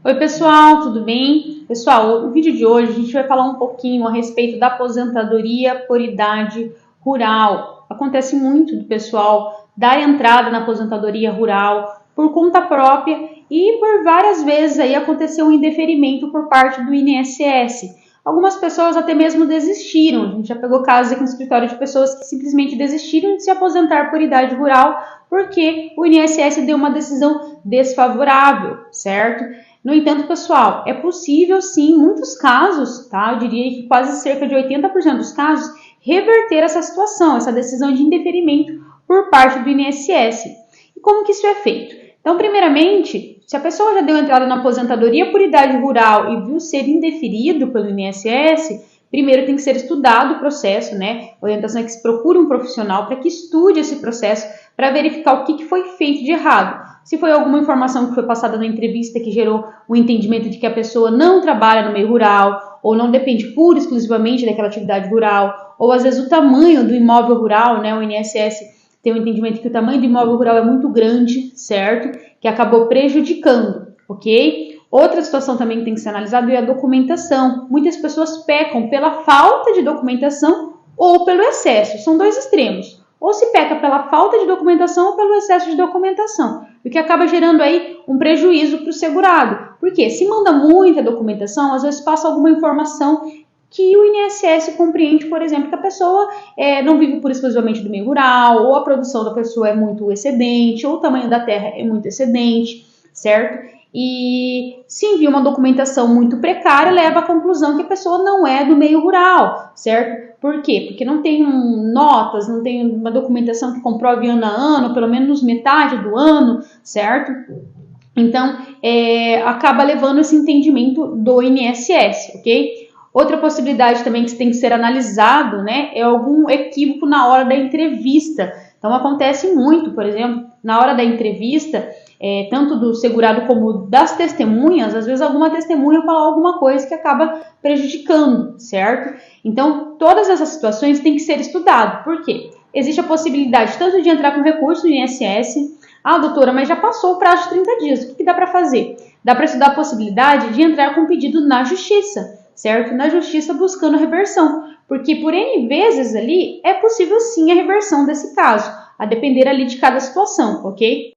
Oi pessoal, tudo bem? Pessoal, no vídeo de hoje a gente vai falar um pouquinho a respeito da aposentadoria por idade rural. Acontece muito do pessoal dar entrada na aposentadoria rural por conta própria e por várias vezes aí aconteceu um indeferimento por parte do INSS. Algumas pessoas até mesmo desistiram. A gente já pegou casos aqui no escritório de pessoas que simplesmente desistiram de se aposentar por idade rural porque o INSS deu uma decisão desfavorável, certo? No entanto, pessoal, é possível sim, em muitos casos, tá? Eu diria que quase cerca de 80% dos casos, reverter essa situação, essa decisão de indeferimento por parte do INSS. E como que isso é feito? Então, primeiramente, se a pessoa já deu entrada na aposentadoria por idade rural e viu ser indeferido pelo INSS, primeiro tem que ser estudado o processo, né? A orientação é que se procure um profissional para que estude esse processo para verificar o que foi feito de errado. Se foi alguma informação que foi passada na entrevista que gerou o entendimento de que a pessoa não trabalha no meio rural, ou não depende pura e exclusivamente daquela atividade rural, ou às vezes o tamanho do imóvel rural, né? O INSS tem o entendimento que o tamanho do imóvel rural é muito grande, certo? Que acabou prejudicando, ok? Outra situação também que tem que ser analisada é a documentação. Muitas pessoas pecam pela falta de documentação ou pelo excesso. São dois extremos. Ou se peca pela falta de documentação ou pelo excesso de documentação, o que acaba gerando aí um prejuízo para o segurado. Porque se manda muita documentação, às vezes passa alguma informação que o INSS compreende, por exemplo, que a pessoa não vive por exclusivamente do meio rural, ou a produção da pessoa é muito excedente, ou o tamanho da terra é muito excedente, certo? E se envia uma documentação muito precária, leva à conclusão que a pessoa não é do meio rural, certo? Por quê? Porque não tem notas, não tem uma documentação que comprove ano a ano, pelo menos metade do ano, certo? Então, acaba levando esse entendimento do INSS, ok? Outra possibilidade também que tem que ser analisado, né, é algum equívoco na hora da entrevista. Então, acontece muito, por exemplo, na hora da entrevista, tanto do segurado como das testemunhas, às vezes alguma testemunha fala alguma coisa que acaba prejudicando, certo? Então, todas essas situações têm que ser estudadas. Por quê? Existe a possibilidade tanto de entrar com recurso no INSS. Ah, doutora, mas já passou o prazo de 30 dias, o que dá para fazer? Dá para estudar a possibilidade de entrar com pedido na justiça, certo? Na justiça buscando reversão, porque por N vezes ali é possível sim a reversão desse caso, a depender ali de cada situação, ok?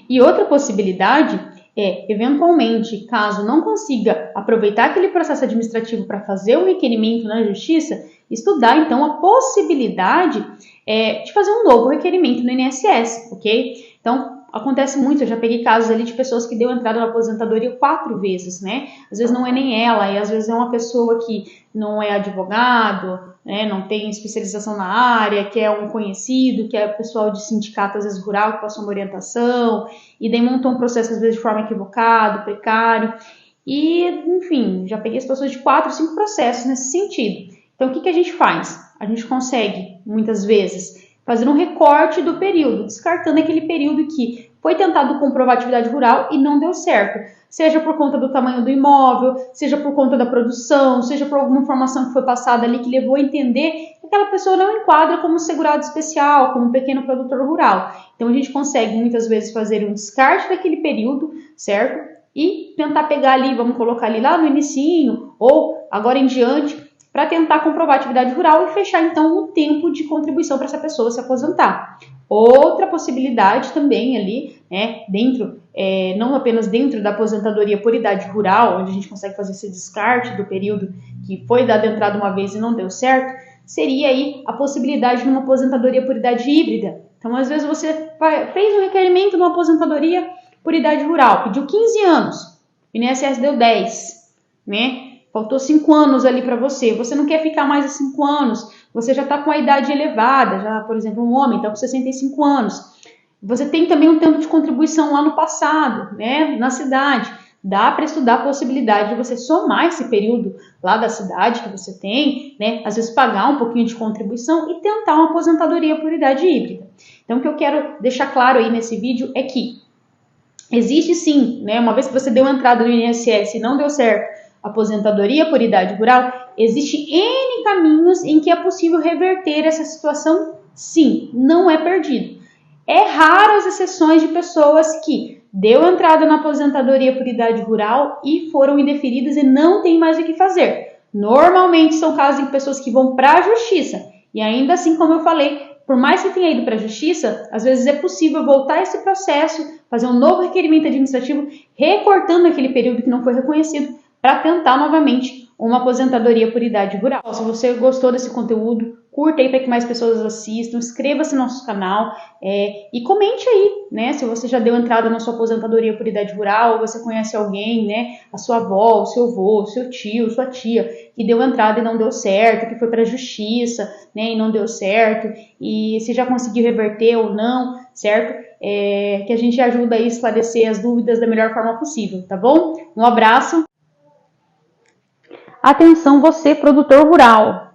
E outra possibilidade é, eventualmente, caso não consiga aproveitar aquele processo administrativo para fazer o requerimento na justiça, estudar então a possibilidade de fazer um novo requerimento no INSS, ok? Então, acontece muito, eu já peguei casos ali de pessoas que deu entrada na aposentadoria 4 vezes, né? Às vezes não é nem ela, e às vezes é uma pessoa que não é advogado, né? Não tem especialização na área, que é um conhecido, que é pessoal de sindicato, às vezes rural, que passou uma orientação, e daí montou um processo, às vezes, de forma equivocada, precário. E, enfim, já peguei situações de 4, 5 processos nesse sentido. Então, o que a gente faz? A gente consegue, muitas vezes, fazer um recorte do período, descartando aquele período que foi tentado comprovar atividade rural e não deu certo. Seja por conta do tamanho do imóvel, seja por conta da produção, seja por alguma informação que foi passada ali que levou a entender que aquela pessoa não enquadra como segurado especial, como pequeno produtor rural. Então a gente consegue muitas vezes fazer um descarte daquele período, certo? E tentar pegar ali, vamos colocar ali lá no inicinho ou agora em diante, para tentar comprovar a atividade rural e fechar então o tempo de contribuição para essa pessoa se aposentar. Outra possibilidade também ali, né, dentro, não apenas dentro da aposentadoria por idade rural, onde a gente consegue fazer esse descarte do período que foi dado entrada uma vez e não deu certo, seria aí a possibilidade de uma aposentadoria por idade híbrida. Então, às vezes você fez um requerimento numa aposentadoria por idade rural, pediu 15 anos, o INSS deu 10, né? Faltou 5 anos ali para você. Você não quer ficar mais de 5 anos. Você já está com a idade elevada. Já, por exemplo, um homem está com 65 anos. Você tem também um tempo de contribuição lá no passado, né? Na cidade. Dá para estudar a possibilidade de você somar esse período lá da cidade que você tem, né? Às vezes pagar um pouquinho de contribuição e tentar uma aposentadoria por idade híbrida. Então, o que eu quero deixar claro aí nesse vídeo é que existe sim, né? Uma vez que você deu entrada no INSS e não deu certo, aposentadoria por idade rural, existe N caminhos em que é possível reverter essa situação, sim, não é perdido. É raro as exceções de pessoas que deu entrada na aposentadoria por idade rural e foram indeferidas e não tem mais o que fazer. Normalmente são casos de pessoas que vão para a justiça e ainda assim, como eu falei, por mais que tenha ido para a justiça, às vezes é possível voltar esse processo, fazer um novo requerimento administrativo, recortando aquele período que não foi reconhecido, para tentar novamente uma aposentadoria por idade rural. Se você gostou desse conteúdo, curta aí para que mais pessoas assistam, inscreva-se no nosso canal e comente aí, né? Se você já deu entrada na sua aposentadoria por idade rural, ou você conhece alguém, né? A sua avó, o seu avô, o seu tio, sua tia, que deu entrada e não deu certo, que foi para a justiça, né? E não deu certo, e se já conseguiu reverter ou não, certo? Que a gente ajuda a esclarecer as dúvidas da melhor forma possível, tá bom? Um abraço. Atenção você, produtor rural!